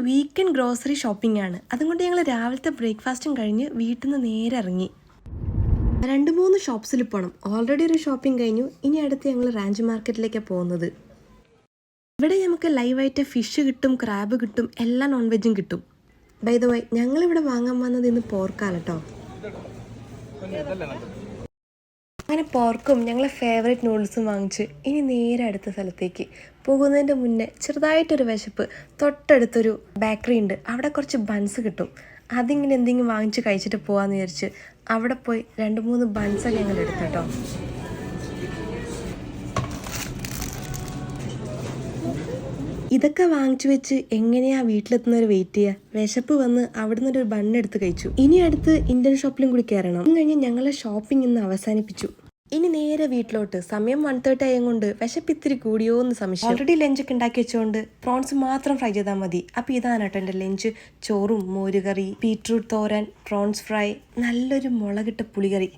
Weekend grocery shopping ആണ്. അതുകൊണ്ട് ഞങ്ങൾ രാവിലത്തെ ബ്രേക്ക്ഫാസ്റ്റും കഴിഞ്ഞ് വീട്ടിൽ നിന്ന് നേരെ ഇറങ്ങി. 2-3 ഷോപ്സിൽ പോകണം. ഓൾറെഡി ഒരു ഷോപ്പിംഗ് കഴിഞ്ഞു. ഇനി അടുത്ത് ഞങ്ങൾ റാഞ്ച് മാർക്കറ്റിലേക്കാണ് പോകുന്നത്. ഇവിടെ നമുക്ക് ലൈവായിട്ട് ഫിഷ് കിട്ടും, ക്രാബ് കിട്ടും, എല്ലാ നോൺ വെജും കിട്ടും. ബൈ ദ വൈ, ഞങ്ങളിവിടെ വാങ്ങാൻ വന്നത് ഇന്ന് പോർക്കാണ് കേട്ടോ. അങ്ങനെ പോർക്കും ഞങ്ങളെ ഫേവറേറ്റ് നൂഡിൽസും വാങ്ങിച്ച് ഇനി നേരെ അടുത്ത സ്ഥലത്തേക്ക് പോകുന്നതിൻ്റെ മുന്നേ ചെറുതായിട്ടൊരു വിശപ്പ്. തൊട്ടടുത്തൊരു ബേക്കറി ഉണ്ട്, അവിടെ കുറച്ച് ബൺസ് കിട്ടും. അതിങ്ങനെ എന്തെങ്കിലും വാങ്ങിച്ച് കഴിച്ചിട്ട് പോകാമെന്ന് വിചാരിച്ച് അവിടെ പോയി 2-3 ബൺസൊക്കെ ഞങ്ങൾ എടുത്തു കേട്ടോ. ഇതൊക്കെ വാങ്ങിച്ചു വെച്ച് എങ്ങനെയാ വീട്ടിലെത്തുന്നവർ വെയിറ്റ് ചെയ്യുക? വിശപ്പ് വന്ന് അവിടെ നിന്നൊരു ബണ്ണെടുത്ത് കഴിച്ചു. ഇനി അടുത്ത് ഇന്ത്യൻ ഷോപ്പിലും കൂടി കയറണം. കഴിഞ്ഞ് ഞങ്ങളെ ഷോപ്പിംഗ് ഇന്ന് അവസാനിപ്പിച്ചു. ഇനി നേരെ വീട്ടിലോട്ട്. സമയം 1:30 ആയതുകൊണ്ട് വിശപ്പിത്തിരി കൂടിയോ എന്ന് സംശയം. ഓൾറെഡി ലഞ്ചൊക്കെ ഉണ്ടാക്കി വെച്ചുകൊണ്ട് പ്രോൺസ് മാത്രം ഫ്രൈ ചെയ്താൽ മതി. അപ്പോൾ ഇതാണ് കേട്ടോ എൻ്റെ ലഞ്ച്. ചോറും മോരുകറി, ബീട്രൂട്ട് തോരൻ, പ്രോൺസ് ഫ്രൈ, നല്ലൊരു മുളകിട്ട പുളികറി.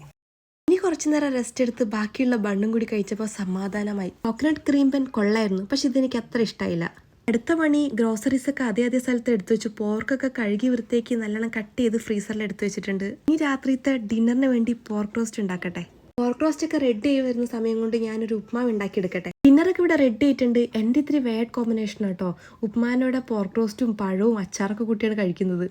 ഇനി കുറച്ചു നേരം റെസ്റ്റ് എടുത്ത് ബാക്കിയുള്ള ബണ്ണും കൂടി കഴിച്ചപ്പോൾ സമാധാനമായി. കോക്കനട്ട് ക്രീം ബൻ കൊള്ളായിരുന്നു, പക്ഷെ ഇതെനിക്ക് അത്ര ഇഷ്ടമായില്ല. അടുത്ത പണി ഗ്രോസറീസൊക്കെ അതേ സ്ഥലത്ത് എടുത്തു വെച്ചു. പോർക്കൊക്കെ കഴുകി വൃത്തിയാക്കി നല്ലോണം കട്ട് ചെയ്ത് ഫ്രീസറിൽ എടുത്തു വെച്ചിട്ടുണ്ട്. ഇനി രാത്രിത്തെ ഡിന്നറിന് വേണ്ടി പോർക്ക് റോസ്റ്റ് ഉണ്ടാക്കട്ടെ. പോർക്ക് റോസ്റ്റ് ഒക്കെ റെഡി ആയി വരുന്ന സമയം കൊണ്ട് ഞാനൊരു ഉപ്മാവ് ഉണ്ടാക്കി എടുക്കട്ടെ. ഡിന്നറൊക്കെ ഇവിടെ റെഡി ആയിട്ടുണ്ട്. എൻ്റെ ഇത്തിരി വേഡ് കോമ്പിനേഷൻ കേട്ടോ. ഉപ്മാനോടെ പോർക്ക് റോസ്റ്റും പഴവും അച്ചാറൊക്കെ കൂട്ടിയാണ് കഴിക്കുന്നത്.